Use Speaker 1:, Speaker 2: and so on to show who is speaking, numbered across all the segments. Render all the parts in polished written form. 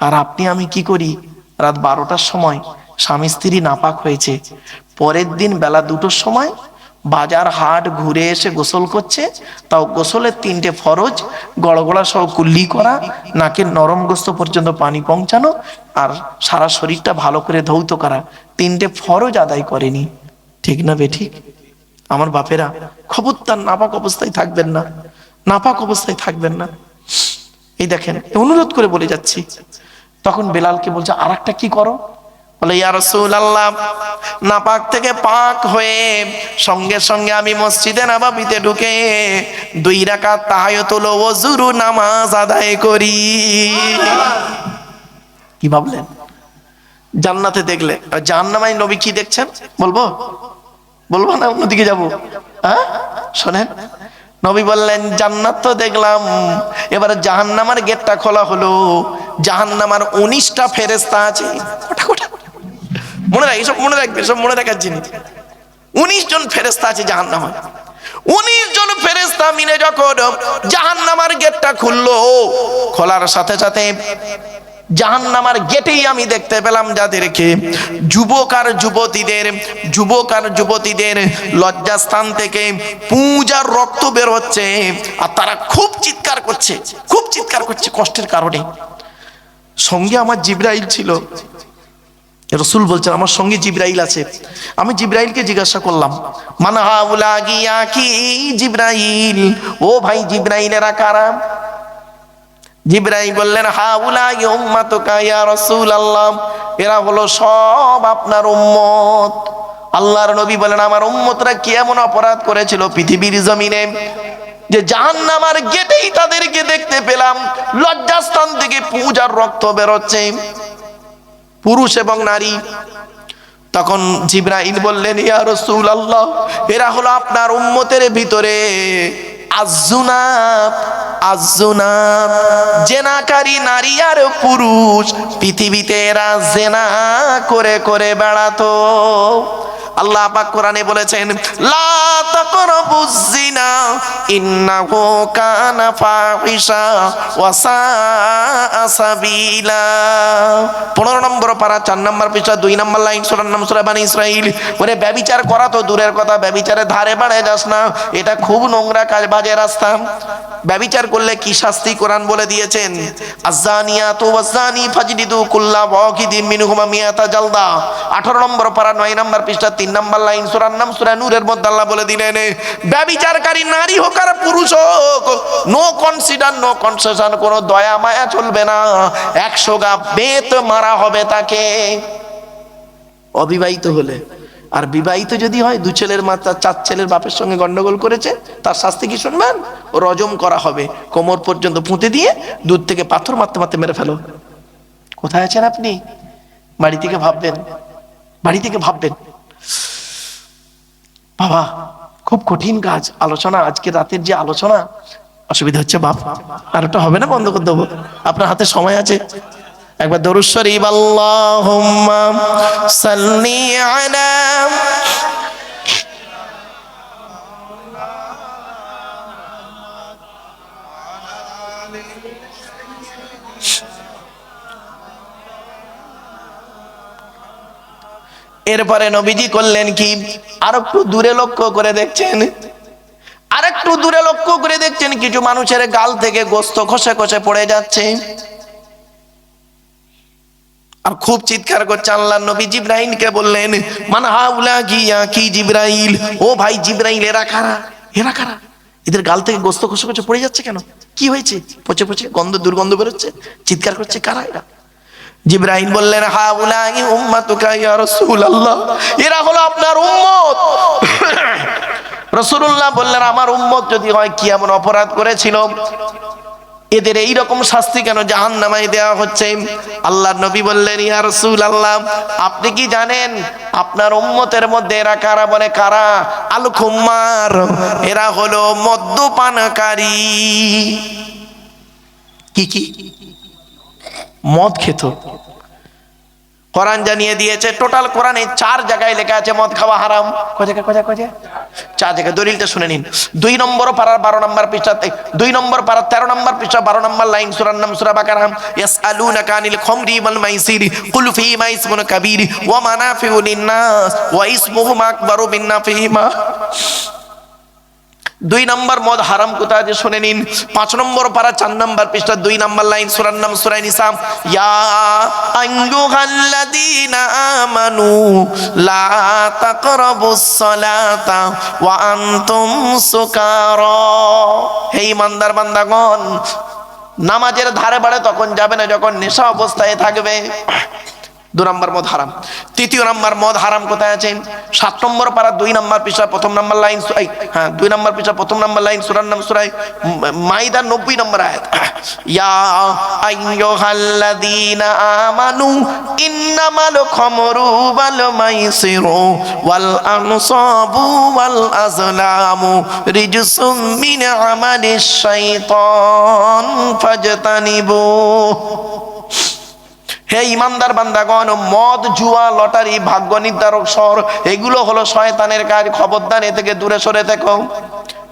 Speaker 1: আর আপনি আমি কি করি, রাত 12টার সময় স্বামী স্ত্রী নাপাক হয়েছে, পরের দিন বেলা 2টোর সময় বাজার হাট ঘুরে এসে গোসল করছে, তাও গোসলের 3টে ফরজ, গড়গড়া সহ কুল্লি করা, নাকের নরম গোস্ত পর্যন্ত পানি পৌঁছানো, আর সারা শরীরটা ভালো করে ধৌত করা, 3টে ফরজ আদায় করেনি। ঠিক না বেঠিক? আমার বাপেরা, খবরদার নাপাক অবস্থায় থাকবেন না, নাপাক অবস্থায় থাকবেন না। এই দেখেন, অনুরোধ করে বলে যাচ্ছি। তখন বেলালকে বলছে, আর একটা কি করো? বলে, ইয়া রাসূলুল্লাহ, নাপাক থেকে পাক হয়ে সঙ্গে সঙ্গে আমি মসজিদে নববীতে ঢুকে 2 রাকাত তাহাজ্জুদুল ওযুর নামাজ আদায় করি। কি ভাবলেন? জান্নাতে দেখলে, জাহান্নামে নবী কি দেখছেন বলবো? বলবো না অন্যদিকে যাবো? হ্যাঁ, শোনেন, নবী বললেন, জান্নাত তো দেখলাম, এবারে জাহান্নামের গেটটা খোলা হলো। জাহান্নামের 19টা ফেরেশতা আছে। মনে রাখ, এসব মনে রাখবে, সব মনে রাখার জিনিস। 19 জন ফেরেশতা আছে জাহান্নামে। 19 জন ফেরেশতা মিলে যখন জাহান্নামের গেটটা খুললো, খোলার সাথে সাথে জাহান্নামের গেটেই আমি দেখতে পেলাম যাদেরকে, যুবক আর যুবতীদের লজ্জাস্থান থেকে পূজার রক্ত বের হচ্ছে, আর তারা খুব চিৎকার করছে কষ্টের কারণে। সঙ্গে আমার জিবরাইল ছিল। রাসূল বলছেন, আমার সঙ্গে জিবরাইল আছে। আমি জিবরাইলকে জিজ্ঞাসা করলাম, মান হাউলা গিয়া কি জিবরাইল, ও ভাই জিবরাইল এরা কারা? জিবরাইল বললেন, হাউলা উম্মাতুকা ইয়া রাসূলুল্লাহ, এরা হলো সব আপনার উম্মত। আল্লাহর নবী বলেন, আমার উম্মতরা কি এমন অপরাধ করেছিল পৃথিবীর জমিনে যে জাহান্নামের গেটেই তাদেরকে দেখতে পেলাম, লজ্জাস্থান থেকে পূজার রক্ত বেরোচ্ছে, পুরুষ এবং নারী। তখন জিবরাইল বললেন, ইয়া রাসূলুল্লাহ, এরা হলো আপনার উম্মতের ভিতরে আযুনাত, জেনাকারী নারী আর পুরুষ, পৃথিবীতে এরা জেনা করে করে বেড়াতো। আল্লাহ পাক কোরআনে বলেছেন, লা তাকরাবুজ জিনা ইন্নাহু কানা ফাহিশা ওয়া সাআ সাবিলা। 15 নম্বর পারা 4 নম্বর পৃষ্ঠা 2 নম্বর লাইন, সূরার নাম সূরা বনী ইসরাঈল। ওরে ব্যভিচার করা তো দূরের কথা, ব্যভিচারের ধারে বাড়ে যাস না, এটা খুব নোংরা কাজ, বাজে রাস্তা। ব্যভিচার করলে কি শাস্তি কোরআন বলে দিয়েছেন, আয-যানিয়াতু ওয়াজ-যানি ফাজলিদু কুল্লা ওয়াহিদিন মিনহুমা মিয়াতা জালদা। 18 নম্বর পারা 9 নম্বর পৃষ্ঠা 3 নম্বর লাইন, সূরার নাম সূরা নূরের মধ্যে আল্লাহ বলে দিলেন, ব্যভিচারকারী নারী হোক আর পুরুষ হোক, নো কনসিডার, নো কনসেশন, কোনো দয়া মায়া চলবে না, 100 গা বেত মারা হবে তাকে, অবিবাহিত হলে। আর বিবাহিত যদি হয়, 2 ছেলের মা 4 ছেলের বাপের সঙ্গে গন্ডগোল করেছে, তার শাস্তি কি শুনবেন? রজম করা হবে, কোমর পর্যন্ত পুঁতে দিয়ে দূর থেকে পাথর মারতে মারতে মেরে ফেলো। কোথায় আছেন আপনি? বাড়ি থেকে ভাববেন, বাড়ি থেকে ভাববেন। বাবা, খুব কঠিন কাজ। আলোচনা, আজকে রাতের যে আলোচনা, অসুবিধা হচ্ছে বাপ, আর ওটা হবে না, বন্ধ করে দেবো। আপনার হাতে সময় আছে, একবার দরুদ শরীফ, আল্লাহুম্মা সাল্লি আলা। এরপরে নবীজি করলেন কি, আর একটু দূরে লক্ষ্য করে দেখছেন, কিছু মানুষের গাল থেকে গোস্ত খসে খসে পড়ে যাচ্ছে, আর খুব চিৎকার করছে। আল্লাহর নবী জিবরাইলকে বললেন, মান হাউলা গিয়া কি জিবরাইল, ও ভাই জিবরাইল, এরা কারা? এদের গাল থেকে গোস্ত খসে খসে পড়ে যাচ্ছে কেন? কি হয়েছে? পচে পচে গন্ধ, দুর্গন্ধ বেরোচ্ছে, চিৎকার করছে, কারা এরা? জিবরাইল বললেন, হাউলা উম্মাতুকা ইয়া রাসূলুল্লাহ, এরা হলো আপনার উম্মত। রাসূলুল্লাহ বললেন, আমার উম্মত যদি হয়, কি এমন অপরাধ করেছিল এদের এইরকম শাস্তি কেন জাহান্নামে দেওয়া হচ্ছে? আল্লাহর নবী বললেন, ইয়া রাসূলুল্লাহ, আপনি কি জানেন আপনার উম্মতের মধ্যে এরা কারা? বলে, কারা? আল খুম্মার, এরা হলো মদ্যপানকারী। কি মদ খেত। কোরআন জানিয়ে দিয়েছে, টোটাল কোরআনে 4 জায়গায় লেখা আছে মদ খাওয়া হারাম। কয় জায়গায়? 4 জায়গায় দলিলটা শুনে নিন। 2 নম্বর পারার 12 নম্বর পৃষ্ঠাতে, 2 নম্বর পারার 13 নম্বর পৃষ্ঠা 12 নম্বর লাইন, সূরার নাম সূরা বাকারা। ইয়াসআলুনাকা আনিল খামরি ওয়াল মাইসির কুল ফীহিমা ইসমুন কাবীর ওয়া মানাফিউ লিন-নাস ওয়া ইসমুহুমা আকবারু মিন নাফিহিমা। 2 নম্বর মদ হারাম কোথায় যে শুনে নিন। 5 নম্বর পারা 4 নম্বর পৃষ্ঠা 2 নম্বর লাইন, সূরার নাম সূরা নিসা। ইয়া আইয়ুহাল্লাযীনা আমানু লা তাকরাবুস সালাতা ওয়া আনতুম সুকারা। হে ঈমানদার বান্দাগণ, নামাজের ধারে বাড়ে তখন যাবে না যখন নেশা অবস্থায় থাকবে। 2 নম্বর মদ হারাম। 3 নম্বর মদ হারাম কোথায় আছে? 7 নম্বর পারা 2 নম্বর পৃষ্ঠা 1 নম্বর লাইন, 2 নম্বর পৃষ্ঠা 1 নম্বর লাইন, সূরার নাম সূরা মাইদা 90 নম্বর আয়াত। ইয়া আইয়ুহাল্লাযীনা আমানু ইন্নামাল খামরু ওয়াল মাইসিরু ওয়াল আনসাবু ওয়াল আজলামু রিজসুম মিন আমালিশ শাইতান ফাজতানিবু। হে ইমানদার বান্দাগণ, মদ, জুয়া, লটারি, ভাগ্য নির্ধারক শহর, এগুলো হলো শয়তানের কাজ, খবরদার এ থেকে দূরে সরে থেকো।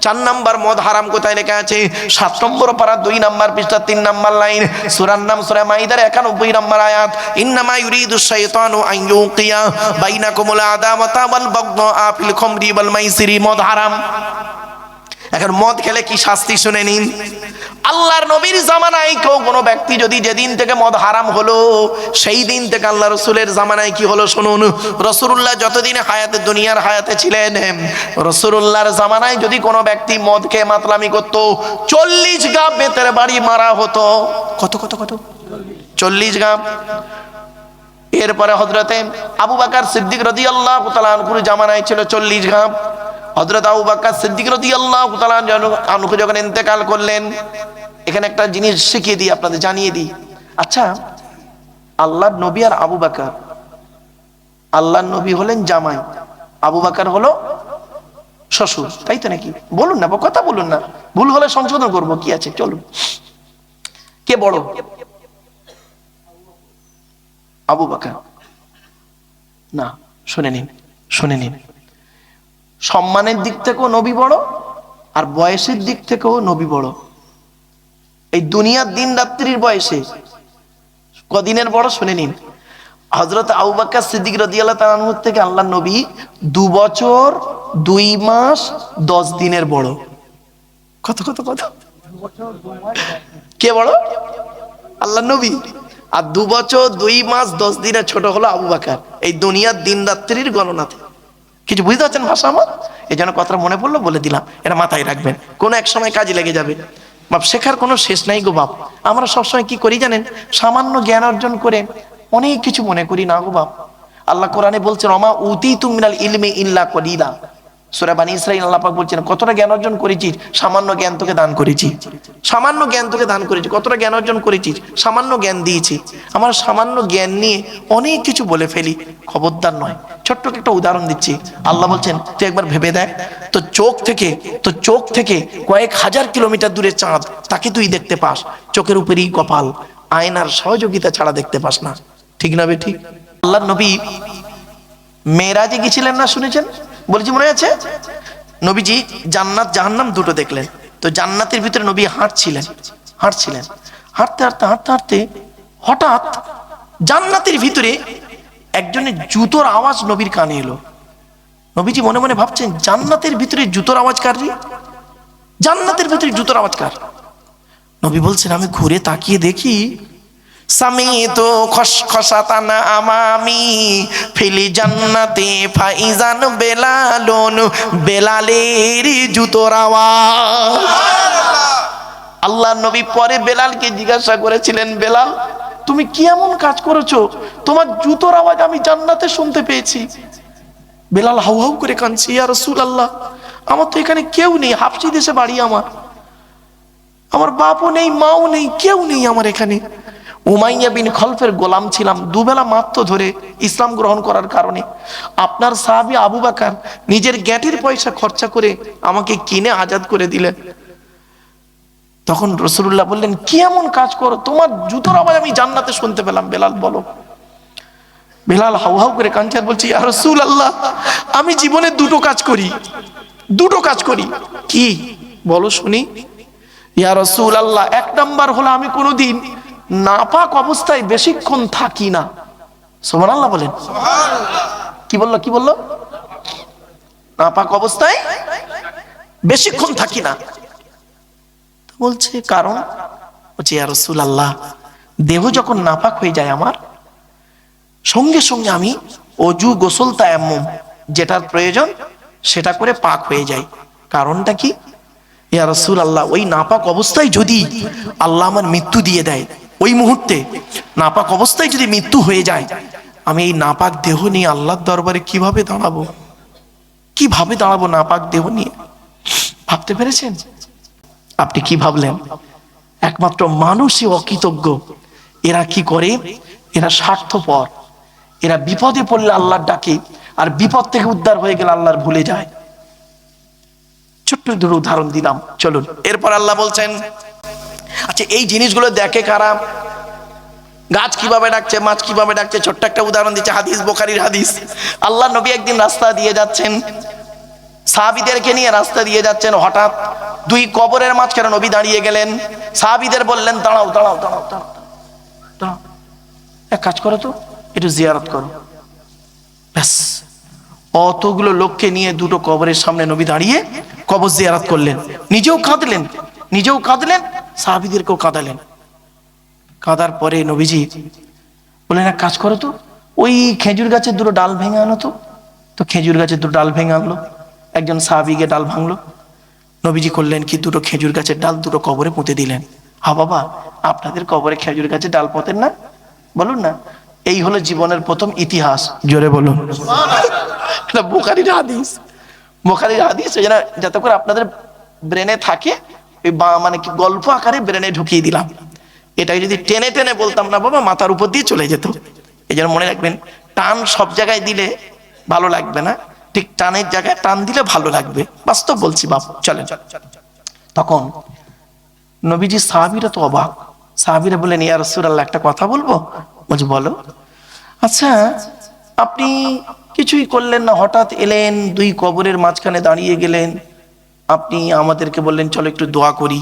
Speaker 1: 4 নম্বর মদ হারাম কোথায় লেখা আছে? 7 নম্বর পারা 2 নম্বর পৃষ্ঠা 3 নম্বর লাইন, সূরার নাম সূরা মাইদার 91 নম্বর আয়াত। ইন্নামা ইউরিদুশ শাইতানু আন ইউকিয়া বাইনাকুমুল আদাওয়াতা ওয়াল বাগদা ফিল খামরি ওয়াল মাইসিরি। মদ হারাম। এখন মদ খেলে কি শাস্তি শুনে নিন। আল্লাহর নবীর জামানায় কেউ কোনো ব্যক্তি যদি যেদিন থেকে মদ হারাম হলো সেই দিন থেকে আল্লাহ রসুলের জামানায় কি হলো শুনুন। রাসূলুল্লাহ যতদিন হায়াতে দুনিয়ার হায়াতে ছিলেন, রাসূলুল্লাহর জামানায় যদি কোনো ব্যক্তি মদ খেয়ে মাতলামি করত 40 গাব বেতের বাড়ি মারা হতো। কত কত কত? 40 গাব। এরপরে হযরতে আবু বকর সিদ্দিক রাদিয়াল্লাহু তাআলা আনহুর জামানায় ছিল 40 গাব। হযরত আবু বকর সিদ্দিক রাদিয়াল্লাহু তাআলা আনহু যখন ইন্তেকাল করলেন, এখানে একটা জিনিস শিখিয়ে দিই, আপনাদের জানিয়ে দিই। আচ্ছা, আল্লাহর নবী আর আবু বকর, আল্লাহর নবী হলেন জামাই, আবু বকর হলো শ্বশুর, তাই তো নাকি? বলুন না, কথা বলুন না, ভুল হলে সংশোধন করব, কি আছে, চলুন। কে বড়? আবু বকর না, শুনে নিন, শুনে নিন। সম্মানের দিক থেকেও নবী বড়, আর বয়সের দিক থেকেও নবী বড়। এই দুনিয়ার দিন রাত্রির বয়সে কদিনের বড় শুনে নিন। হযরত আবু বকর সিদ্দিক রাদিয়াল্লাহু তাআলা আনহু থেকে আল্লাহর নবী 2 বছর 2 মাস 10 দিনের বড়। কত কত কত? কে বড়? আল্লাহর নবী। আর 2 বছর 2 মাস 10 দিনের ছোট হলো আবু বকর, এই দুনিয়ার দিন রাত্রির গণনাতে। কিছু বুঝতে পারছেন ভাষা আমার? এই জন্য কথাটা মনে পড়লো বলে দিলাম, এটা মাথায় রাখবেন, কোনো এক সময় কাজে লেগে যাবে। বাপ, শেখার কোনো শেষ নাই গো বাপ। আমরা সবসময় কি করি জানেন? সামান্য জ্ঞান অর্জন করে অনেক কিছু মনে করি না গো বাপ। আল্লাহ কোরআনে বলছেন, ওমা উতীতুম মিনাল ইলমি ইল্লা কলিলা। সূরা বানী ইসরাঈল আল্লাহ পাক বলছেন, কতটা জ্ঞান অর্জন করেছিস? সামান্য জ্ঞান তোকে দান করেছি, সামান্য জ্ঞান তোকে দান করেছি। কতটা জ্ঞান অর্জন করেছিস? সামান্য জ্ঞান দিয়েছি। আমার সামান্য জ্ঞান নিয়ে অনেক কিছু বলে ফেলি, খবরদার নয়। ছোট্ট একটা উদাহরণ দিচ্ছি। আল্লাহ বলছেন, তুই একবার ভেবে দেখ, তো চোখ থেকে কয়েক হাজার কিলোমিটার দূরে চাঁদ, তাকে তুই দেখতে পাস, চোখের উপরেই কপাল, আয়নার সহযোগিতা ছাড়া দেখতে পাস না। ঠিক না বে ঠিক? আল্লাহর নবী মেরাজে গেছিলেন না, শুনেছেন? বলেছি, মনে আছে? নবীজি জান্নাত জাহান্নাম দুটো দেখলেন। তো জান্নাতের ভিতরে নবী হাঁটছিলেন, হাঁটতে হঠাৎ জান্নাতের ভিতরে একজনের জুতোর আওয়াজ নবীর কানে এলো। নবীজি মনে মনে ভাবছেন, জান্নাতের ভিতরে জুতোর আওয়াজ কার রে? জান্নাতের ভিতরে জুতোর আওয়াজ কার? নবী বলছেন, আমি ঘুরে তাকিয়ে দেখি, সামিতু খসখসাতানা আমামি ফিলি জান্নাতে ফাইজান বেলালুন, বেলালের জুতোর আওয়াজ। আল্লাহ নবী পরে বেলালকে জিজ্ঞাসা করেছিলেন, বেলাল, তুমি কি এমন কাজ করেছো? তোমার জুতোর আওয়াজ আমি জান্নাতে শুনতে পেয়েছি। বেলাল হাউ হাউ করে কাঁদছে, ইয়া রাসূলুল্লাহ, আমার তো এখানে কেউ নেই, হাবশী দেশে বাড়ি, আমার বাপও নেই, মাও নেই, কেউ নেই আমার এখানে। উমাইয়া বিন খলফের গোলাম ছিলাম, দুবেলা মাত্র ধরে ইসলাম গ্রহণ করার কারণে আপনার সাহাবী আবু বকর নিজের গ্যাটির পয়সা খরচা করে আমাকে কিনে আজাদ করে দিলেন। তখন রাসূলুল্লাহ বললেন, কি এমন কাজ করো, তোমার জুতোর আওয়াজ আমি জান্নাতে শুনতে পেলাম, বেলাল বলো। বেলাল হাউ হাউ করে কাঁদছে আর বলছে, ইয়া রাসূলুল্লাহ, আমি জীবনে দুটো কাজ করি। দুটো কাজ করি। কি বলো শুনি? ইয়া রাসূলুল্লাহ, এক নাম্বার হলো আমি কোনোদিন নাপাক অবস্থায় বেশিক্ষণ থাকি না। সুবহানাল্লাহ বলেন। কি বললো? কি বললো? নাপাক অবস্থায় বেশিক্ষণ থাকি না। বলছে কারণ? বলছে ইয়া রাসূলুল্লাহ, দেহ যখন নাপাক হয়ে যায় আমার, সঙ্গে সঙ্গে আমি অজু, গোসল, তায়াম্মুম যেটার প্রয়োজন সেটা করে পাক হয়ে যায়। কারণটা কি? ইয়া রাসূলুল্লাহ, ওই নাপাক অবস্থায় যদি আল্লাহ আমার মৃত্যু দিয়ে দেয়, ওই মুহূর্তে নাপাক অবস্থায় যদি মৃত্যু হয়ে যায়, আমি এই নাপাক দেহ নিয়ে আল্লাহর দরবারে কিভাবে দাঁড়াবো? কিভাবে দাঁড়াবো নাপাক দেহ নিয়ে? ভাবতে পেরেছেন? আপনি কি ভাবলেন? একমাত্র মানুষই অকৃতজ্ঞ। এরা কি করে? এরা স্বার্থপর। এরা বিপদে পড়লে আল্লাহর ডাকে, আর বিপদ থেকে উদ্ধার হয়ে গেলে আল্লাহর ভুলে যায়। ছোট্ট দুটো উদাহরণ দিলাম, চলুন। এরপর আল্লাহ বলছেন, আচ্ছা এই জিনিসগুলো দেখে কারা? গাছ কিভাবে ডাকছে, মাছ কিভাবে ডাকছে, ছোট্ট একটা উদাহরণ দিচ্ছে, হাদিস, বুখারীর হাদিস। আল্লাহ নবী একদিন রাস্তা দিয়ে যাচ্ছেন, সাহাবীদেরকে নিয়ে রাস্তা দিয়ে যাচ্ছেন, হঠাৎ দুই কবরের মাঝখানে নবী দাঁড়িয়ে গেলেন। সাহাবীদের বললেন, দাঁড়াও দাঁড়াও দাঁড়াও দাঁড়াও দাঁড়াও, এক কাজ করো তো, একটু জিয়ারত করো। ব্যাস, অতগুলো লোককে নিয়ে দুটো কবরের সামনে নবী দাঁড়িয়ে কবর জিয়ারত করলেন। নিজেও কাঁদলেন, সাহাবীদেরকেও কাঁদালেন। কাঁদার পরে নবীজি বললেন, এক কাজ করো তো, ওই খেজুর গাছের দুটো ডাল ভেঙে আনো তো। তো খেজুর গাছের দুটো ডাল ভেঙে আনলো, একজন সাহাবীকে ডাল ভাঙলো। নবীজি করলেন কি, দুটো খেজুর গাছের ডাল দুটো কবরে পুঁতে দিলেন। হা বাবা, আপনাদের কবরে খেজুর গাছের ডাল পোঁতেন না? বলুন না। এই হলো জীবনের প্রথম ইতিহাস। জোরে বলুন। এটা বুখারীর হাদিস, যাতে করে আপনাদের ব্রেনে থাকে, মানে কি গল্প আকারে ব্রেনে ঢুকিয়ে দিলাম। এটাকে যদি টেনে টেনে বলতাম না বাবা, মাথার উপর দিয়ে চলে যেত। এই জন্য মনে রাখবেন, টান সব জায়গায় দিলে ভালো লাগবে না, ঠিক টানের জায়গায় টান দিলে ভালো লাগবে। বাস্তব বলছি বাপ, চলেন। তখন নবীজি, সাহাবীরা তো অবাক। সাহাবীরা বললেন, ইয়া রাসূলুল্লাহ, একটা কথা বলবো। বলছে, বলো। আচ্ছা, আপনি কিছুই করলেন না, হঠাৎ এলেন, দুই কবরের মাঝখানে দাঁড়িয়ে গেলেন, আপনি আমাদেরকে বললেন চলো একটু দোয়া করি,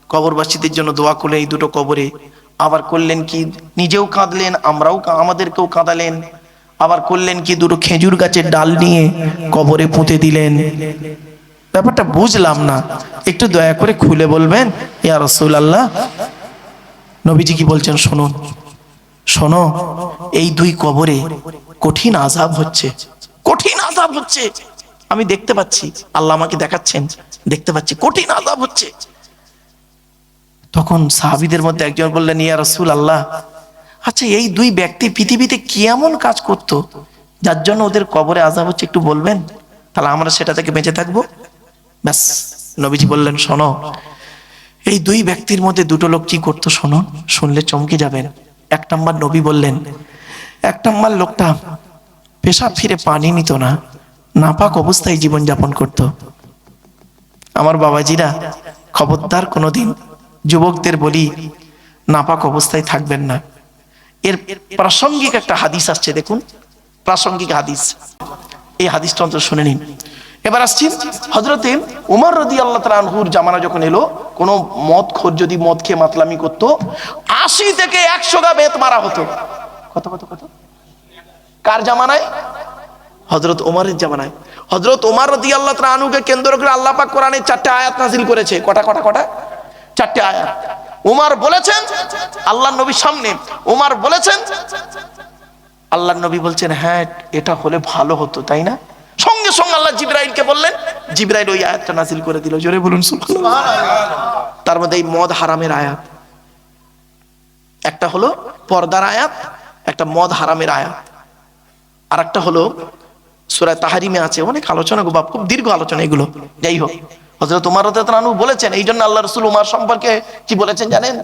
Speaker 1: কবরবাসীদের জন্য দোয়া করলেন এই দুটো কবরে। আবার করলেন কি, নিজেও কাঁদলেন, আমাদেরকেও কাঁদালেন। আবার করলেন কি, দুটো খেজুর গাছের ডাল নিয়ে কবরে পুঁতে দিলেন। ব্যাপারটা বুঝলাম না, একটু দয়া করে খুলে বলবেন ইয়া রাসূলুল্লাহ। নবীজি কি বলছেন, শুনুন, শোনো, এই দুই কবরে কঠিন আযাব হচ্ছে, কঠিন আযাব হচ্ছে। আমি দেখতে পাচ্ছি, আল্লাহ আমাকে দেখাচ্ছেন, দেখতে পাচ্ছি কঠিন আযাব হচ্ছে। তখন সাহাবীদের মধ্যে একজন বললেন, ইয়া রাসূলুল্লাহ, আচ্ছা এই দুই ব্যক্তি পৃথিবীতে কি এমন কাজ করতো যার জন্য ওদের কবরে আযাব হচ্ছে, একটু বলবেন, তাহলে আমরা সেটা থেকে বেঁচে থাকবো। ব্যাস, নবীজি বললেন, শোনো, এই দুই ব্যক্তির মধ্যে দুটো লোক কি করতো শোনো, শুনলে চমকে যাবেন। এক নম্বর, নবী বললেন, এক নম্বর লোকটা পেশাব ফিরে পানি নিত না, নাপাক অবস্থায় জীবন যাপন করত। আমার বাবাজিরা, খবরদার কোনোদিন যুবকদের বলি, নাপাক অবস্থায় থাকবেন না। এর প্রাসঙ্গিক একটা হাদিস আসছে, দেখুন, প্রাসঙ্গিক হাদিস। এই হাদিসটা অন্তত শুনে নিন। এবার আসছি, হযরতে উমর রাদিয়াল্লাহু তাআলা আনহুর জামানা যখন এলো, কোন মদখোর যদি মদ খেয়ে মাতলামি করতো, ৮০ থেকে ১০০ গা বেত মারা হতো। কত কত কত? কার জামানায়? হযরত ওমরের জামানায়। হযরত ওমর রাদিয়াল্লাহু তাআলা আনহুকে কেন্দ্র করে আল্লাহ পাক কোরআনে ৪টা আয়াত নাযিল করেছে। কটা? ৪টে আয়াত। ওমর বলেছেন আল্লাহর নবীর সামনে, ওমর বলেছেন, আল্লাহর নবী বলছেন, হ্যাঁ এটা হলে ভালো হতো, তাই না? সঙ্গে সঙ্গে আল্লাহ জিবরাইলকে বললেন, জিবরাইল ওই আয়াতটা নাযিল করে দিল। জোরে বলুন সুবহানাল্লাহ। তার মধ্যে এই মদ হারামের আয়াত, একটা হলো পর্দার আয়াত, একটা মদ হারামের আয়াত, আর একটা হলো সূরা তাহরিমে আছে। অনেক আলোচনা গো বাপ, খুব দীর্ঘ আলোচনা এগুলো। যাই হোক, হযরত ওমর রাদিয়াল্লাহু আনহু বলেছেন, এই জন্য আল্লাহ রাসূল ওমর সম্পর্কে কি বলেছেন জানেন?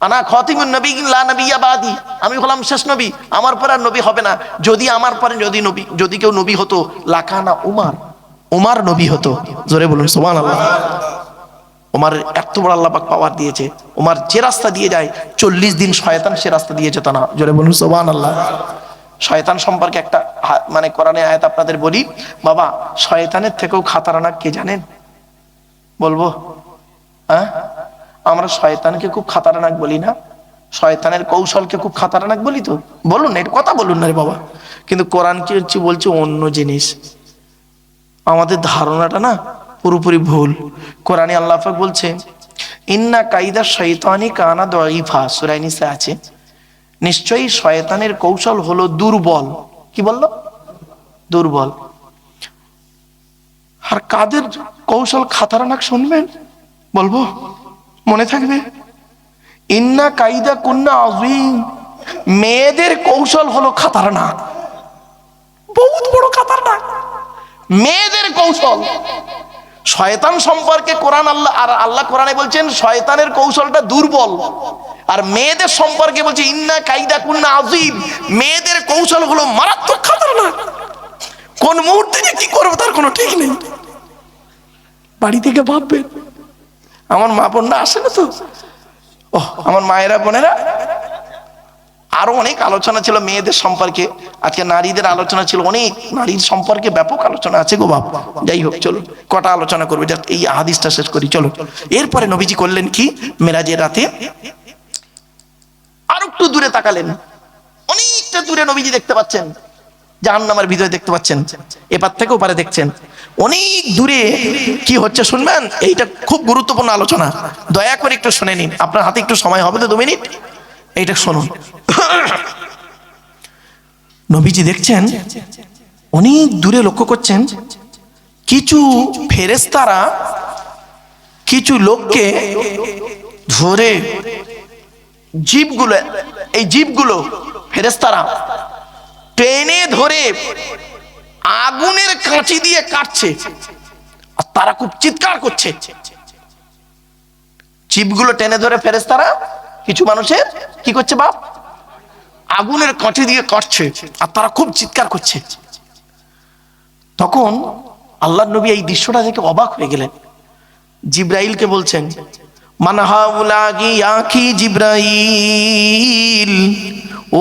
Speaker 1: আনা খাতিমুন নবিয়্যিন লা নাবিয়্যা বাদি, আমি হলাম শেষ নবী, আমার পরে আর নবী হবে না। যদি আমার পরে যদি কেউ নবী হতো, লাকানা উমর নবী হতো। জোরে বলুন সুবহানাল্লাহ। ওমর এত বড় আল্লাহ পাক পাওয়ার দিয়েছে, ওমর যে রাস্তা দিয়ে যায় ৪০ দিন শয়তান সে রাস্তা দিয়ে যেত না। জোরে বলুন সুবহানাল্লাহ। শয়তান সম্পর্কে একটা মানে কোরআনে আয়াত আপনাদের বলি বাবা, শয়তানের থেকেও খাতারনাক কে জানেন? বলবো? হ্যাঁ, আমরা শয়তানকে খুব খাতারনাক বলি না? শয়তানের কৌশলকে খুব খাতারনাক বলি তো? বলুন, এর কথা বলুন না রে বাবা। কিন্তু কোরআন কি হচ্ছে বলছে অন্য জিনিস। আমাদের ধারণাটা না পুরোপুরি ভুল। কোরআনে আল্লাহ পাক বলছে ইন্না কাইদা শয়তানি কানা দাঈফা, সূরা নিসা আছে, নিশ্চয়ই শয়তানের কৌশল হলো দুর্বল। কি বললো? দুর্বল। আর কাদের কৌশল খাতারনাক শুনবেন? বলবো? মনে থাকবে? ইন্না কাইদা কুন্না আযীম, মেয়েদের কৌশল হলো খাতারনাক, বহুত বড় খাতারনাক মেয়েদের কৌশল। শয়তান সম্পর্কে কোরআন আল্লাহ কোরআনে বলছেন শয়তানের কৌশলটা দুর্বল, আর মেয়েদের সম্পর্কে বলছে ইন্না কাইদা কুন্না আযীম, মেয়েদের কৌশল হলো মারাত্মক খাতারনাক। কোন মুহূর্তে যে কি করবে তার কোনো ঠিক নেই। বাড়ি থেকে ভাববেন, আমার মা বোনরা আসে না তো, ও আমার মায়েরা বোনেরা, আরো অনেক আলোচনা ছিল মেয়েদের সম্পর্কে, আজকে নারীদের আলোচনা ছিল, অনেক নারীর সম্পর্কে ব্যাপক আলোচনা আছে গো বাপ। যাই হোক, চলো কটা আলোচনা করবে, জাস্ট এই হাদিসটা শেষ করি চলো। এরপরে নবীজি করলেন কি, মেরাজের রাতে আর একটু দূরে তাকালেন, অনেকটা দূরে নবীজি দেখতে পাচ্ছেন, জাহান্নামের ভিতরে দেখতে পাচ্ছেন, এপার থেকে ওপারে দেখছেন, অনেক দূরে কি হচ্ছে শুনবেন। এইটা খুব গুরুত্বপূর্ণ আলোচনা, দয়া করে একটু শুনে নিন, আপনার হাতে একটু সময় হবে তো 2 মিনিট, এইটা শুনুন। নবীজি দেখছেন অনেক দূরে, লক্ষ্য করছেন কিছু ফেরেশতারা কিছু লোককে ধরে, জীবগুলো, এই জীবগুলো ফেরেশতারা টেনে ধরে আগুনের কাঁচি দিয়ে কাটছে, আর তারা খুব চিৎকার করছে। জীবগুলো টেনে ধরে ফেরেশতারা কিছু মানুষের কি করছে বাপ, আগুনের কাঁচি দিয়ে কাটছে, আর তারা খুব চিৎকার করছে। তখন আল্লাহর নবী এই দৃশ্যটা দেখে অবাক হয়ে গেলেন। জিব্রাইলকে বলছেন মান হাউলাগি আখি জিব্রাইল,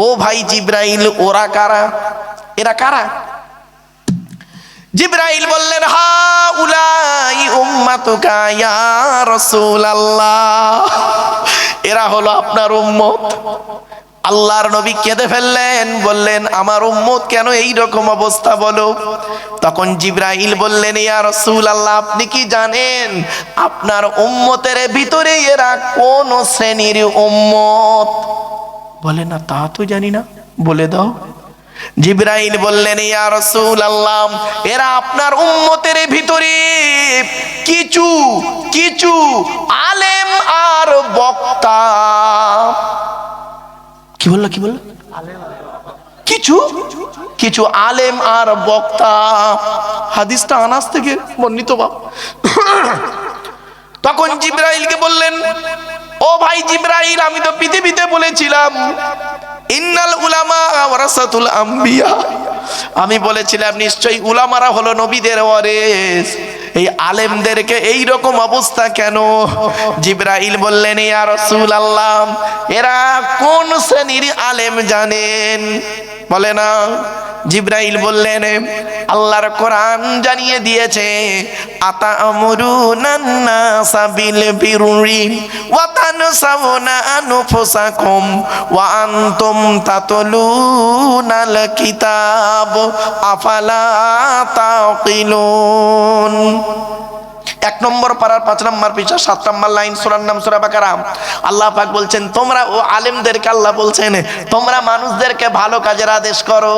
Speaker 1: ও ভাই জিব্রাইল, ওরা কারা, এরা কারা? জিব্রাইল বললেন হাউলাই উম্মাতুকা ইয়া রাসূলুল্লাহ, এরা হলো আপনার উম্মত। আল্লাহর নবী কেঁদে ফেললেন, বললেন আমার উম্মত কেন এই রকম অবস্থা বলো। তখন জিব্রাইল বললেন ইয়া রাসূলুল্লাহ, আপনি কি জানেন আপনার উম্মতের ভিতরে এরা কোন শ্রেণীর উম্মত? বলে না তা তো জানি না, বলে দাও। জিব্রাইল বললেন ইয়া রাসূলুল্লাহ, এরা আপনার উম্মতের ভিতরে কিছু কিছু আলেম আর বক্তা। কি বললো, কি বললো? কিছু কিছু আলেম আর বক্তা। হাদিসটা আনাস থেকে বর্ণিত বাপ। তখন জিব্রাইলকে বললেন ও ভাই জিব্রাইল, আমি তো পৃথিবীতে বলেছিলাম ইন্নাল উলামা ওয়ারাসাতুল আম্বিয়া, আমি বলেছিলাম নিশ্চয়ই উলামারা হলো নবীদের ওয়ারিস, এই আলেমদেরকে এই রকম অবস্থা কেন? জিব্রাইল বললেন ইয়া রাসূলুল্লাহ, এরা কোন শ্রেণীর আলেম জানেন? বলে না। জিব্রাইল বললেন আল্লাহর কোরআন জানিয়ে দিয়েছে আতা'মুরুনান নাসা বিল বিররি ওয়া তানসাউনা আনফুসাকুম ওয়া আনতুম তাতলুনাল কিতাব আফালা তাকিলুন। 1 নম্বর পারার 5 নম্বর পৃষ্ঠা 7 নম্বর লাইন, সূরার নাম সূরা বাকারা। আল্লাহ পাক বলছেন তোমরা, ও আলেমদেরকে আল্লাহ বলছেন তোমরা মানুষদেরকে ভালো কাজের আদেশ করো,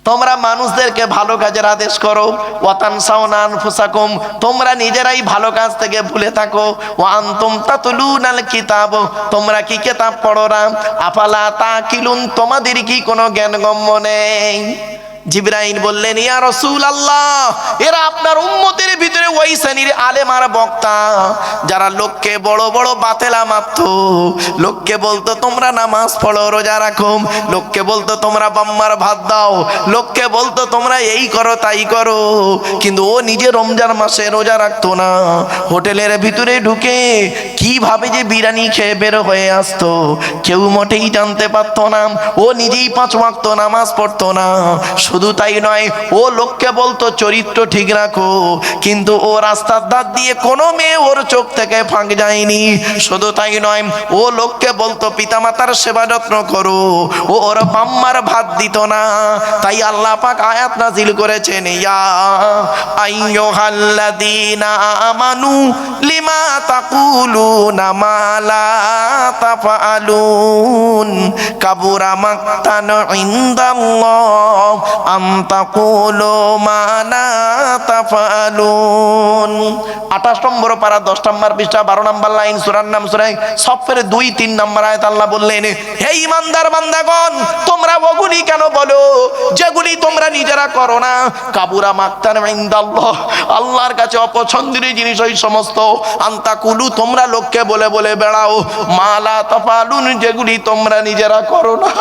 Speaker 1: তোমরা মানুষদেরকে ভালো কাজের আদেশ করো। ওয়া তানসাউনা আনফুসাকুম, তোমরা নিজেরাই ভালো কাজ থেকে ভুলে থাকো। ওয়া আনতুম তাতলুনাল কিতাব, তোমরা কি কিতাব পড়ো না। আফালা তাকিলুন, তোমাদের কি কোনো জ্ঞানগম্য নেই? জিব্রাইল বললেন ইয়া রাসূলুল্লাহ, এরা আপনার উম্মতের ভিতরে ওই শ্রেণীর আলেম আর বক্তা যারা লোককে বড় বড় বাতেলা মারতো, লোককে বলতো তোমরা নামাজ পড়ো রোজা রাখো, লোককে বলতো তোমরা বাম্মার ভাত দাও, লোককে বলতো তোমরা এই করো তাই করো, কিন্তু ও নিজে রমজান মাসে রোজা রাখতো না। হোটেলের ভিতরে ঢুকে কিভাবে যে বিরিয়ানি খেয়ে বের হয়ে আসতো কেউ মোটেই জানতে পারতো না। ও নিজেই 5 ওয়াক্ত নামাজ পড়তো না, শুধু তাই নয় ও লোককে বলতো চরিত্র ঠিক রাখো, কিন্তু ও রাস্তার ধার দিয়ে কোনো মেয়ে ওর চোখ থেকে ফাঁক যায়নি। শুধু তাই নয় ও লোককে বলতো পিতামাতার সেবা যত্ন করো, ও ওর বাম্মার ভাত দিত না। তাই আল্লাহ পাক আয়াত নাজিল করেছেন, ইয়া আইয়ুহাল্লাযীনা আমানু লিমা তাকুলুনা মা লা তাফআলুন কাবুরা মাকতান ইনদাল্লাহ আন তাকুলু মা লা তাফআলুন। 28 নম্বর পারা 10 নম্বর পৃষ্ঠা 12 নম্বর লাইন, সূরার নাম সূরা সফের 2-3 নম্বর আয়াত। আল্লাহ বললেন, হে ঈমানদার বান্দাগণ, তোমরা ওগুলি কেন বলো যেগুলি তোমরা নিজেরা করো না। কাবুরা মাকতান ইনদাল্লাহ, আল্লাহর কাছে অপছন্দের জিনিস ওই সমস্ত। আনতাকুলু, তোমরা লোককে বলে বলে বেড়াও, মালা তাফালুন, যেগুলি তোমরা নিজেরা করো না।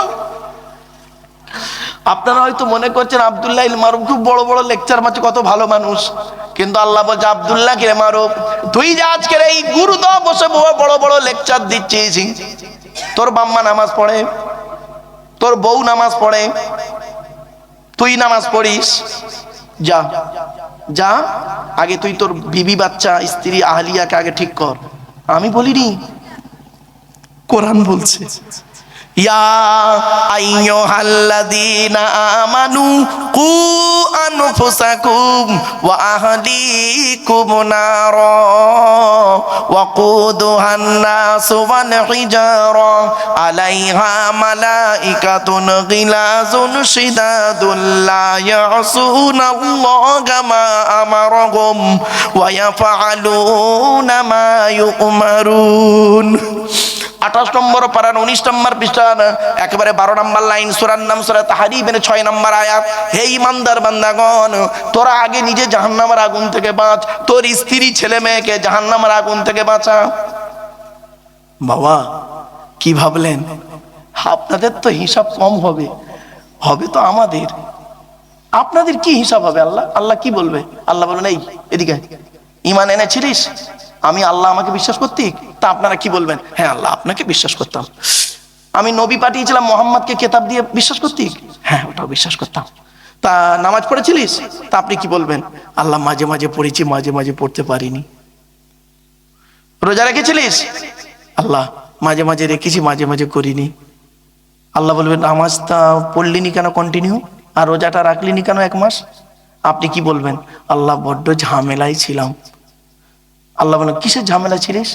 Speaker 1: আপনারা হয়তো মনে করছেন আব্দুল্লাহ ইল মারুফ খুব বড় বড় লেকচার মারছে, কত ভালো মানুষ, কিন্তু আল্লাহ বলছে আব্দুল্লাহ কে মারুফ, তুই যে আজকের এই গুরুদা বসে বড় বড় লেকচার দিচ্ছিস, তোর বাম্মা নামাজ পড়ে, তোর বউ নামাজ পড়ে, তুই নামাজ পড়িস, যা যা আগে তুই তোর বিবি বাচ্চা স্ত্রী আহলিয়াকে আগে ঠিক কর। আমি বলিনি, কোরআন বলছে, ইয়া আইয়ুহাল্লাযীনা আমানু কু আনফুসাকুম ওয়া আহলিকুম নারা ওয়াকুদুহান নাসু ওয়াল হিজারা আলাইহা মালাইকাতুন গিলাজুন শিদাদুন লা ইয়াসুনাল্লাহা মা আমারাহুম ওয়া ইয়াফআলুনা মা ইউমারুন। 28 নম্বর পারা 19 নম্বর পৃষ্ঠা একেবারে 12 নম্বর লাইন, সূরার নাম সূরা তাহরিমের 6 নম্বর আয়াত। হে ঈমানদার বান্দাগণ, তোরা আগে নিজে জাহান্নামের আগুন থেকে বাঁচ, তোর স্ত্রী ছেলে মেয়েকে জাহান্নামের আগুন থেকে বাঁচা। বাবা কি ভাবলেন আপনাদের তো হিসাব কম হবে, হবে তো আমাদের, আপনাদের কি হিসাব হবে? আল্লাহ কি বলবে? আল্লাহ বলবেন, এই এদিকে ঈমান এনেছিলিস, আমি আল্লাহ আমাকে বিশ্বাস করতি, তা আপনারা কি বলবেন? হ্যাঁ আল্লাহ আপনাকে বিশ্বাস করতাম। আমি নবী পাঠিয়েছিলাম মোহাম্মদকে কিতাব দিয়ে, বিশ্বাস করতি? হ্যাঁ ওটাও বিশ্বাস করতাম। তা নামাজ পড়েছিলিস? তা আপনি কি বলবেন? আল্লাহ মাঝে মাঝে পড়েছি, মাঝে মাঝে পড়তে পারিনি। রোজা রেখেছিলিস? আল্লাহ মাঝে মাঝে রেখেছি, মাঝে মাঝে করিনি। আল্লাহ বলবেন, নামাজটা পড়লিনি কেন কন্টিনিউ, আর রোজাটা রাখলিনি কেন 1 মাস? আপনি কি বলবেন? আল্লাহ বড্ড ঝামেলায় ছিলাম। আল্লাহ বলেন, কিসের ঝামেলা ছিলিস?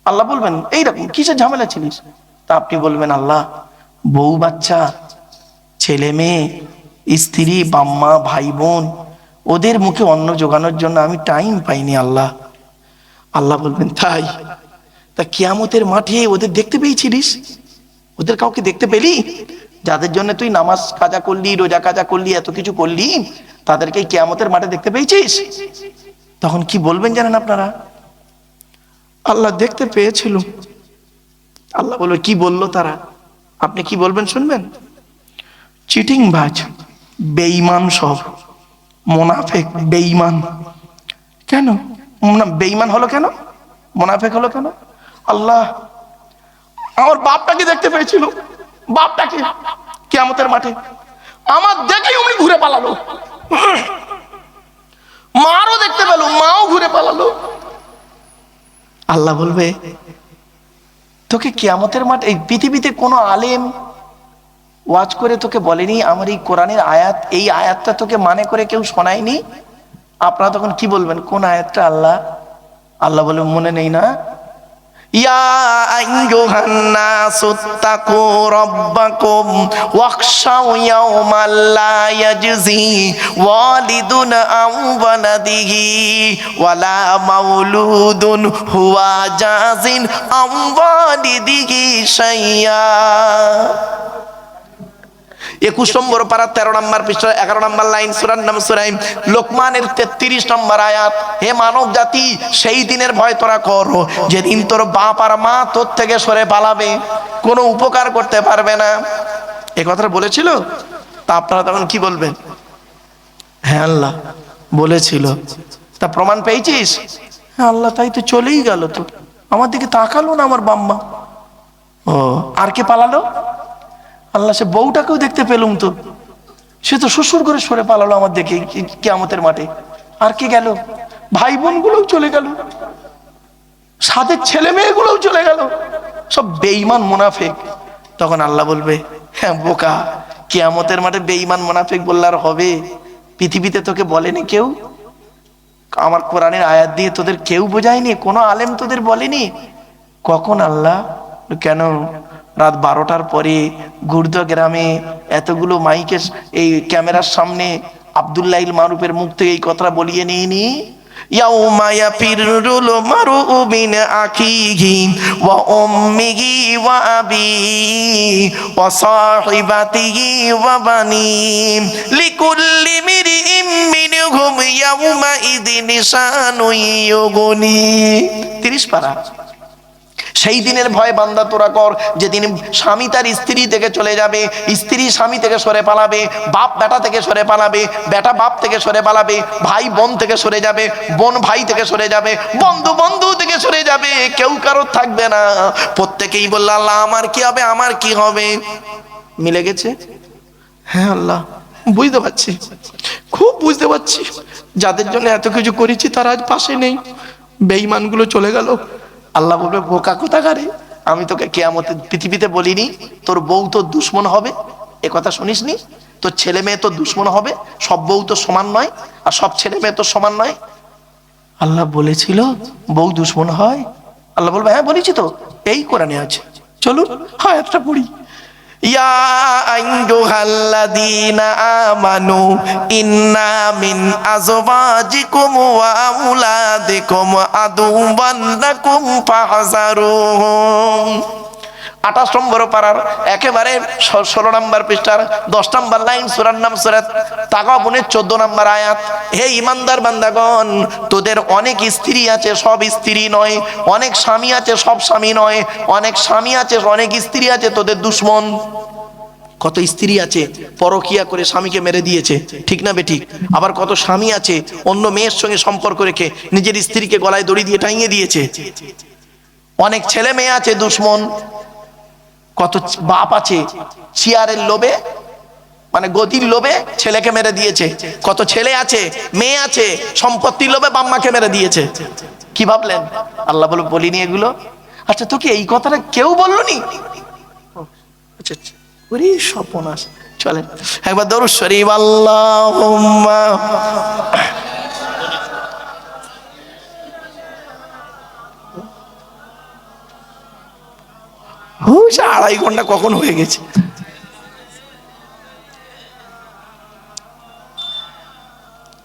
Speaker 1: আল্লাহ বলবেন, এইরকম কিসের ঝামেলা ছিলিস? তা আপনি বলবেন, আল্লাহ বউ বাচ্চা, ছেলে মেয়ে, স্ত্রী, বাম্মা, ভাই বোন, ওদের মুখে অন্ন জোগানোর জন্য আমি টাইম পাইনি আল্লাহ। আল্লাহ বলবেন, তাই? তা কিয়ামতের মাঠে ওদের দেখতে পেয়েছিলিস? ওদের কাউকে দেখতে পেলি? যাদের জন্য তুই নামাজ কাজা করলি, রোজা কাজা করলি, এত কিছু করলি, তাদেরকে কিয়ামতের মাঠে দেখতে পেয়েছিস? তখন কি বলবেন জানেন আপনারা? আল্লাহ দেখতে পেয়েছিল। আল্লাহ বলবে, কি বললো তারা? আপনি কি বলবেন শুনবেন? চিটিং বাজ, বেঈমান, সব মুনাফিক, বেঈমান। কেন বেঈমান হলো? কেন মুনাফিক হলো? কেন? আল্লাহ আমার বাপটাকে দেখতে পেয়েছিল, বাপটাকে কিয়ামতের মাঠে, আমার দেখেই উনি ঘুরে পালালো। মারও দেখতে পেল, মাও ঘুরে পালালো। আল্লাহ বলবে, তোকে কিয়ামতের মাঠে, এই পৃথিবীতে কোনো আলেম ওয়াজ করে তোকে বলেনি আমার এই কোরআনের আয়াত, এই আয়াতটা তোকে মানে করে কেউ শোনায়নি? আপনারা তখন কি বলবেন? কোন আয়াতটা আল্লাহ? আল্লাহ বলে, মনে নেই না? ইয়া আইয়ুহান নাসু তাকু রাব্বাকুম ওয়াখশাউ ইয়াওমান লা ইয়াজজি ওয়ালিদুন আন ওয়ালাদিহি ওয়ালা মাউলুদুন হুয়া জাযিন আন ওয়ালিদিহি শাইয়্যা। 21 নম্বর পারা 13 নম্বর পৃষ্ঠা 11 নম্বর লাইন, সূরার নাম সূরা লোকমানের 33 নম্বর আয়াত। হে মানব জাতি, সেই দিনের ভয় তোরা কর যেদিন তোর বাপ আর মা তোর থেকে সরে পালাবে, কোনো উপকার করতে পারবে না। এই কথাটা বলেছিল। তা আপনারা তখন কি বলবেন? হ্যাঁ আল্লাহ বলেছিল। তা প্রমাণ পেয়েছিস? হ্যাঁ আল্লাহ, তাই তো চলেই গেল তো, আমার দিকে তাকালো না আমার বাম্মা। ও আর কে পালালো? আল্লাহ, সে বউটাকেও দেখতে পেলুম তো, সে তো শ্বশুর করে সরে পালালো আমার দেখে কিয়ামতের মাঠে। আর কে গেল? ভাই বোন গুলোও চলে গেল, সাদের ছেলে মেয়েগুলোও চলে গেল, সব বেঈমান মুনাফিক। তখন আল্লাহ বলবে, হ্যাঁ বোকা, কিয়ামতের মাঠে বেঈমান মুনাফিক বললে আর হবে? পৃথিবীতে তোকে বলেনি কেউ? আমার কোরআনের আয়াত দিয়ে তোদের কেউ বোঝায়নি? কোনো আলেম তোদের বলেনি? কখন আল্লাহ? কেন রাত 12টার পরে গুর্দ গ্রামে এতগুলো মাইকে এই ক্যামেরার সামনে আব্দুল্লাহ ইল মারুফের মুখ থেকে এই কথাটা বলিয়ে নিইনি? ইয়াউমা ইয়াফিরুল মারউ মিন আখিহি ওয়া উম্মিহি ওয়া আবিহি ওয়া সাহিবাতিহি ওয়া বানি লিকুল্লি মিরইম মিনহুম ইয়াউমা ইযিন শানুন ইউগনি। 30 পারা। সেই দিনের ভয় বান্দা তোরা কর, যেদিন স্বামী তার স্ত্রী থেকে চলে যাবে, স্ত্রী স্বামী থেকে সরে পালাবে, বাপ বেটা থেকে সরে পালাবে, বেটা বাপ থেকে সরে পালাবে, ভাই বোন থেকে সরে যাবে, বোন ভাই থেকে সরে যাবে, বন্ধু বন্ধু থেকে সরে যাবে, কেউ কারোর থাকবে না। প্রত্যেকেই বলল, আল্লাহ আমার কি হবে, আমার কি হবে? মিলে গেছে? হ্যাঁ আল্লাহ, বুঝতে পারছি, খুব বুঝতে পারছি। যাদের জন্য এত কিছু করেছি তারা আজ পাশে নেই, বেঈমানগুলো চলে গেল। আল্লাহ বলবে, বোকা কোথাকারে, আমি তোকে কিয়ামতের পৃথিবীতে বলিনি তোর বউ তোর দুশ্মন হবে? এ কথা শুনিসনি? তোর ছেলে মেয়ে তোর দুশ্মন হবে, সব বউ তো সমান নয়, আর সব ছেলে মেয়ে তো সমান নয়। আল্লাহ বলেছিল বউ দুশ্মন হয়? আল্লাহ বলবে, হ্যাঁ বলেছি তো, এই কোরআনে আছে, চলুন আয়াতটা পড়ি। ইয়া আইয়ুহাল্লাযীনা আমানু ইন্না মিন আযওয়াজিকুম ওয়া আওলাদিকুম আদুওয়ান লাকুম ফাহযারুহুম। 28 নম্বর পারার একেবারে 16 নম্বর পৃষ্ঠার 10 নম্বর লাইন, সূরার নাম সূরা তাগাবুনের 14 নম্বর আয়াত। হে ঈমানদার বান্দাগণ, তোদের অনেক স্ত্রী আছে, সব স্ত্রী নয়, অনেক স্বামী আছে, সব স্বামী নয়, অনেক স্বামী আছে, অনেক স্ত্রী আছে তোদের দুশমন। কত স্ত্রী আছে পরকিয়া করে স্বামীকে মেরে দিয়েছে, ঠিক না বেঠিক? আবার কত স্বামী আছে অন্য মেয়ের সঙ্গে সম্পর্ক রেখে নিজের স্ত্রীকে গলায় দড়ি দিয়ে টাঙিয়ে দিয়েছে। অনেক ছেলে মেয়ে আছে দুশমন। কত বাপ আছে চেয়ারের লোভে, মানে গদির লোভে ছেলেকে মেরে দিয়েছে। কত ছেলে আছে, মেয়ে আছে, সম্পত্তির লোভে বাম্মাকে মেরে দিয়েছে। কি ভাবলেন? আল্লাহ বলে, বলিনি এগুলো? আচ্ছা তোকে এই কথাটা কেউ বললনি? আচ্ছা আচ্ছা, ওরে সর্বনাশ। চলেন একবার দরুদ শরীফ, আল্লাহুম্মা। হুশ, 2.5 ঘন্টা কখন হয়ে গেছে।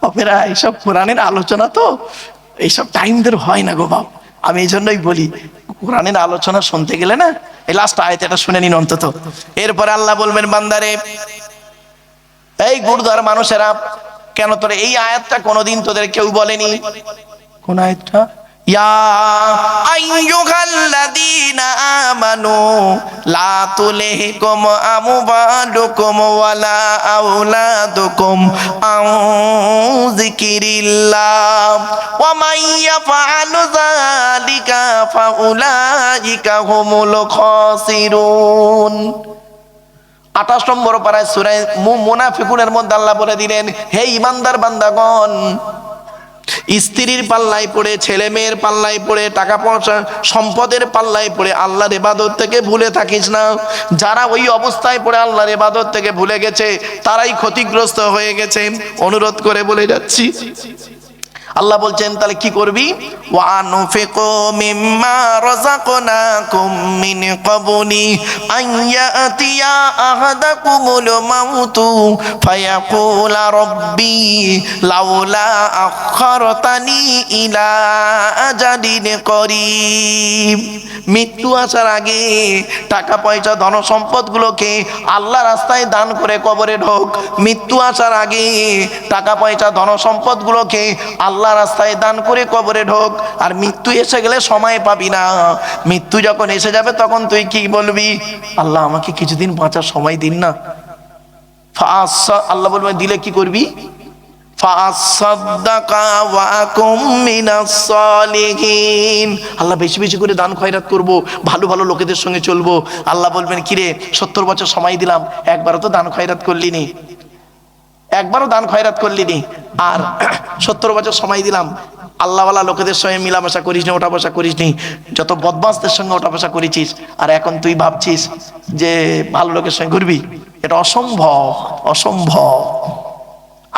Speaker 1: অপেরা এইসব কোরআনের আলোচনা তো এইসব টাইম দের হয় না গো বাপ। আমি এই জন্যই বলি, কোরআনের আলোচনা শুনতে গেলে না এই লাস্ট আয়াত এটা শুনে নিন অন্তত। এরপরে আল্লাহ বলবেন, বান্দারে, এই গুরুদার মানুষেরা, কেন তোর এই আয়াতটা কোনোদিন তোদের কেউ বলেনি? কোন আয়াতটা? ইয়া আইয়ুহাল্লাযীনা আমানু লা তুলহিকুম আমওয়ালুকুম ওয়ালা আওলাদুকুম আন যিকিরিল্লাহ ওয়া মান ইয়াফআলু যালিকা ফাউলাইকা হুমুল খাসিরুন। 28 নম্বর পারায় সূরা মুনাফিকুনের মধ্যে আল্লাহ বলে দিলেন, হে ঈমানদার বান্দাগণ, স্ত্রীর পাল্লায় পড়ে, ছেলে মেয়ের পাল্লায় পড়ে, টাকা পয়সা সম্পদের পাল্লায় পড়ে আল্লাহর ইবাদত থেকে ভুলে থাকিস না। যারা ওই অবস্থায় পড়ে আল্লাহর ইবাদত থেকে ভুলে গেছে তারাই ক্ষতিগ্রস্ত হয়ে গেছে। অনুরোধ করে বলে যাচ্ছি, আল্লাহ বলছেন তাহলে কি করবি? ওয়া আনফিকু মিম্মা রাযাকনাকুম মিন ক্বাবলি আইয়াতিয়া আহাদাকুমুল মাউতু ফায়াকুলা রাব্বি লাউলা আখারতানি ইলা আজালিন করিব। মৃত্যু আসার আগে টাকা পয়সা ধন সম্পদগুলোকে আল্লাহ রাস্তায় দান করে কবরে ঢোক। মৃত্যু আসার আগে টাকা পয়সা ধন সম্পদগুলোকে আল্লাহ রাস্তায় দান করে কবরে ঢোক। আর মৃত্যু এসে গেলে সময় পাবি না। মৃত্যু যখন এসে যাবে তখন তুই কি বলবি? আল্লাহ আমাকে কিছুদিন বাঁচার সময় দিন না। আল্লাহ বলবে, দিলে কি করবি? ফাসাদদাকা ওয়া আকুম মিনাস সালিহিন। আল্লাহ বেশি বেশি করে দান খয়রাত করব, ভালো ভালো লোকেদের সঙ্গে চলবো। আল্লাহ বলবেন, কিরে 70 বছর সময় দিলাম, একবারও তো দান খয়রাত করলি নি, একবারও দান খয়রাত করলি নি। আর 70 বছর সময় দিলাম, আল্লাহওয়ালা লোকেদের সঙ্গে মিলামেশা করিস নি, ওঠা বসা করিস নি, যত বদমাশদের সঙ্গে ওঠা বসা করেছিস, আর এখন তুই ভাবছিস যে ভালো লোকের সঙ্গে ঘুরবি। এটা অসম্ভব, অসম্ভব।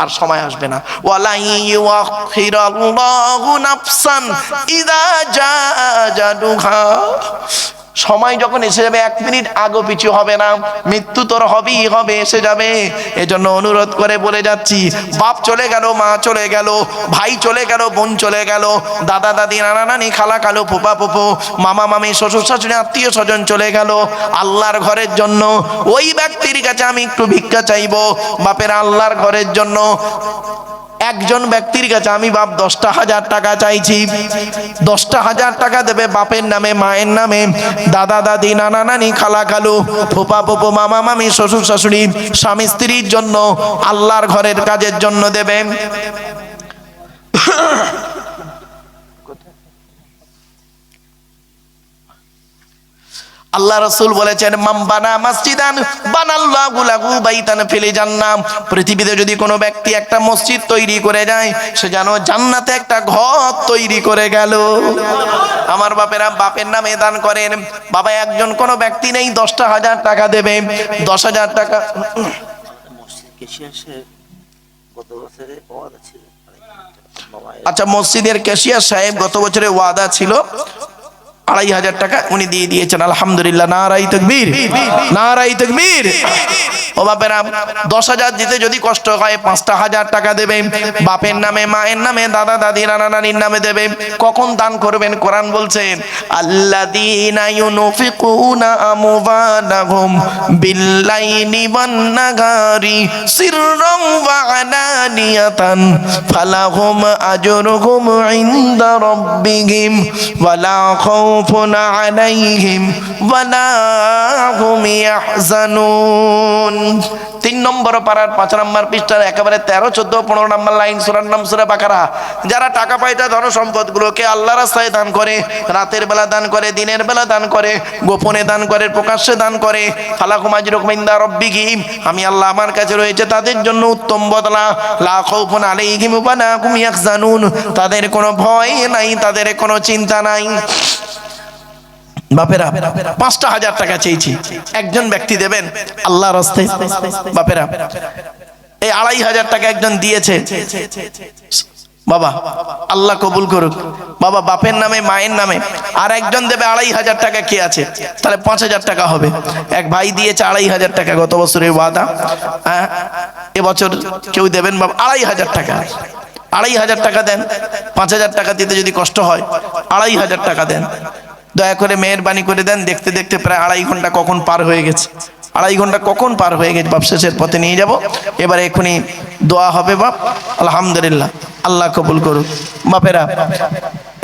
Speaker 1: আর সময় আসবে না। ওয়ালা ইউআখিরাল্লাহু নাফসান ইযা জাআ আজালুহা। সময় যখন এসে যাবে 1 মিনিট আগো পিছু হবে না, মৃত্যু তোর হবেই হবে, এসে যাবে। এজন্য অনুরোধ করে বলে যাচ্ছি, বাপ চলে গেল, মা চলে গেল, ভাই চলে গেল, বোন চলে গেল, দাদা দাদি, নানা নানি, খালা খালু, ফুপা ফুপু, মামা মামি, শ্বশুর শাশুড়ি, আত্মীয় স্বজন চলে গেল। আল্লাহর ঘরের জন্য ওই ব্যক্তির কাছে আমি একটু ভিক্ষা চাইবো। বাপের আল্লাহর ঘরের জন্য একজন ব্যক্তির কাছে আমি বাপ 10,000 টাকা চাইছি। 10,000 টাকা দেবে বাপের নামে, মায়ের নামে, দাদা দাদি, নানা নানি, খালা খালু, ফুপা ফুপু, মামা মামি, শ্বশুর শাশুড়ি, স্বামী স্ত্রীর জন্য, আল্লাহর ঘরের কাজের জন্য দেবে। আল্লাহ রাসূল বলেছেন, মামবানা মসজিদান বানাল্লাহু লাহু বাইতান ফিল জান্নাহ। পৃথিবীতে যদি কোনো ব্যক্তি একটা মসজিদ তৈরি করে যায়, সে যেন জান্নাতে একটা ঘর তৈরি করে গেল। আমার বাপেরা বাপের নামে দান করেন। বাবা একজন কোনো ব্যক্তি নেই, 10,000 টাকা দেবে। 10,000 টাকা আচ্ছা, মসজিদের ক্যাশিয়ার সাহেব গত বছরে ওয়াদা ছিল 2,500 টাকা, উনি দিয়ে দিয়েছেন, আলহামদুলিল্লাহ। নারাই তাকবীর, নারাই তাকবীর। ও বাপেরা 10,000 দিতে যদি কষ্ট হয়, 5,000 টাকা দেবে। বাপের নামে, মায়ের নামে, দাদা দাদি, নানা নানির নামে দেবে। কখন দান করবেন? কোরআন বলছে, আল্লাযীনা ইউনফিকুনা আমওয়ালাহুম বিল্লাইলি ওয়ান নাহারি সিররান ওয়া আলানিয়াতান ফালাহুম আজরুহুম ইনদা রাব্বিহিম ওয়ালা খাউফুন আলাইহিম ওয়ালা হুম ইয়াহজানুন। 3 নম্বর পারার 5 নম্বর পৃষ্ঠার একেবারে 13, 14, 15 নম্বর লাইন, সূরার নাম সূরা বাকারা। যারা টাকা পয়সা, ধন সম্পদ গুলোকে আল্লাহর রাস্তায় দান করে, রাতের বেলা দান করে, দিনের বেলা দান করে, গোপনে দান করে, প্রকাশ্যে দান করে, ফালাকুম আজরুকুম ইনদা রাব্বিহিম, আমি আল্লাহ আমার কাছে রয়েছে তাদের জন্য উত্তম বদলা। লা খাউফুন আলাইহিম ওয়া লা হুম ইয়াহজানুন, তাদের কোনো ভয় নাই, তাদের কোনো চিন্তা নাই। বাপেরা 5,000 টাকা চেয়েছি, একজন ব্যক্তি দেবেন আল্লাহর রাস্তায়। বাপেরা এই 2,500 টাকা একজন দিয়েছে, বাবা আল্লাহ কবুল করুক। বাবা বাপের নামে, মায়ের নামে আর একজন দেবে 2,500 টাকা। কে আছে? তাহলে 5,000 টাকা হবে। এক ভাই দিয়েছে 2,500 টাকা, গত বছরের ওয়াদা। হ্যাঁ, এবছর কেউ দেবেন বাবা 2,500 টাকা। 2,500 টাকা দেন। 5,000 টাকা দিতে যদি কষ্ট হয়, 2,500 টাকা দেন। দয়া করে মেহেরবানি করে দেন। দেখতে দেখতে প্রায় 2.5 ঘন্টা কখন পার হয়ে গেছে, 2.5 ঘন্টা কখন পার হয়ে গেছে। বাপ শেষের পথে নিয়ে যাব। এবারে এখনই দোয়া হবে বাপ, আলহামদুলিল্লাহ, আল্লাহ কবুল করুক। বাপেরা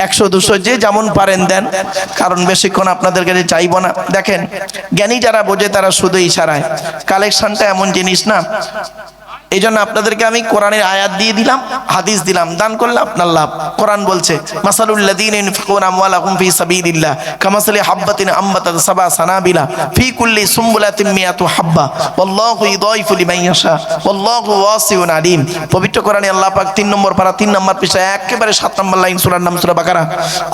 Speaker 1: 100, 200 যে যেমন পারেন দেন, কারণ বেশিক্ষণ আপনাদের কাছে চাইবো না। দেখেন, জ্ঞানী যারা বোঝে তারা শুধু ইশারায়। কালেকশনটা এমন জিনিস না, এই জন্য আপনাদেরকে আমি কোরআনের আয়াত দিয়ে দিলাম, হাদিস দিলাম, দান করলে আপনার লাভ। কোরআন বলছে, মাসালুল্লাযীনা ইউনফিকুনা আমওয়ালাহুম ফি সাবিলিল্লাহ কামাসালি হাববাতিন আম্বাতাত সাবআ সানাবিলা ফি কুল্লি সুমবুলাতিন মিয়াতু হাব্বা ওয়াল্লাহু ইউদাইফু লিমান ইয়াশা ওয়াল্লাহু ওয়াসিউন আলিম। পবিত্র কোরআনে আল্লাহ পাক 3 নম্বর পারা 3 নম্বর পৃষ্ঠা একেবারে 7 নম্বর লাইন, সূরার নাম সূরা বাকারা।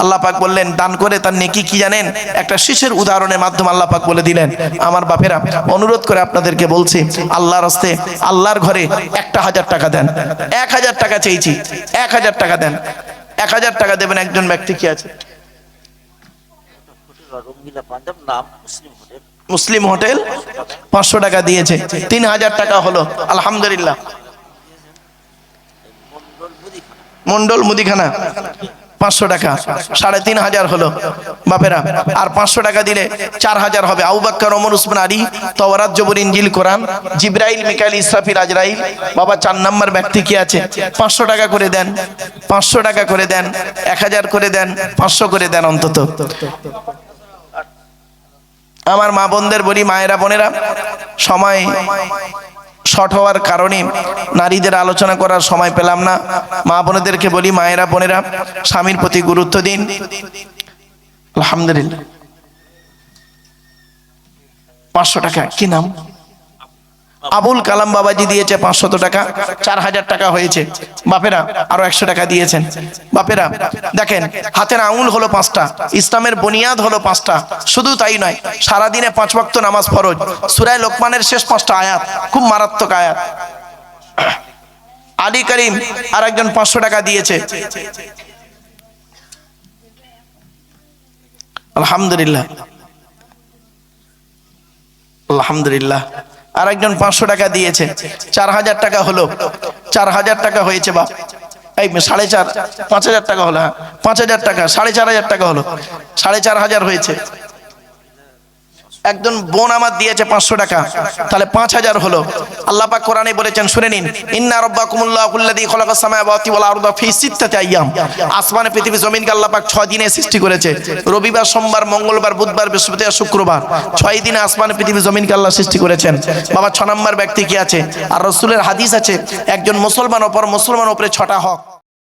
Speaker 1: আল্লাহ পাক বললেন, দান করে তার নেকি কি জানেন? একটা শিশের উদাহরণের মাধ্যমে আল্লাহ পাক বলে দিলেন। আমার বাপেরা অনুরোধ করে আপনাদেরকে বলছি, আল্লাহর রাস্তায়, আল্লাহর ঘরে 1,000 টাকা দেন। 1,000 টাকা চেয়েছি, 1,000 টাকা দেন। 1,000 টাকা দেবেন একজন ব্যক্তি। কি আছে? মুসলিম হোটেল 500 টাকা দিয়েছে, 3,000 টাকা হলো, আলহামদুলিল্লাহ। মন্ডল মুদিখানা 500 টাকা, 3,500 হলো বাপেরা। আর 500 টাকা দিলে 4,000 হবে। আবু বকর, ওমর, উসমান, আলী, তাওরাত, জবুর, ইনজিল, কোরআন, জিবরাইল, মিকাইল, ইসরাফিল, আজরাইল। বাবা 4 নম্বর ব্যক্তি কি আছে? 500 টাকা করে দেন, 500 টাকা করে দেন, 1,000 করে দেন, 500 করে দেন অন্তত। আমার মা বোনদের বলি, মায়েরা বোনেরা, সময় শর্ট হওয়ার কারণে নারীদের আলোচনা করার সময় পেলাম না। মা বোনেদেরকে বলি, মায়েরা বোনেরা স্বামীর প্রতি গুরুত্ব দিন। আলহামদুলিল্লাহ। 500 টাকা, কি নাম? আবুল কালাম বাবাজি দিয়েছে 500 টাকা, 4000 টাকা হয়েছে। বাপেরা আরো 100 টাকা দিয়েছেন। বাপেরা দেখেন, হাতের আঙুল হলো 5টা, ইসলামের বুনিয়াদ হলো 5টা। শুধু তাই নয়, সারাদিনে 5 ওয়াক্ত নামাজ ফরজ। সূরা লোকমানের শেষ 5টা আয়াত খুব মারাত্মক আয়াত। আলী করিম আর একজন 500 টাকা দিয়েছে। আলহামদুলিল্লাহ, আলহামদুলিল্লাহ। আর একজন 500 টাকা দিয়েছে। 4000 টাকা হলো, 4000 টাকা হয়েছে। বাপ এই 4.5 5000 টাকা হলো। হ্যাঁ 5000 টাকা, 4500 টাকা হলো, 4500 হয়েছে। একজন বোন আমার দিয়েছে 500 টাকা, তাহলে 5000 হলো। আল্লাহ পাক কোরআনে বলেছেন, শুনে নিন, ইন্না রাব্বাকুমুল্লাহুল্লাযী খালাকাস সামাওয়াতি ওয়াল আরদা ফি সিত্তাতি আইয়াম। আসমান পৃথিবী জমিনকে আল্লাহ পাক 6 দিনে সৃষ্টি করেছে। রবিবার, সোমবার, মঙ্গলবার, বুধবার, বৃহস্পতিবার, শুক্রবার, 6 দিনে আসমান পৃথিবী জমিনকে আল্লাহ সৃষ্টি করেছেন। বাবা 6 নম্বর ব্যক্তি কি আছে? আর রাসূলের হাদিস আছে, একজন মুসলমান অপর মুসলমানের উপরে 6টা হক।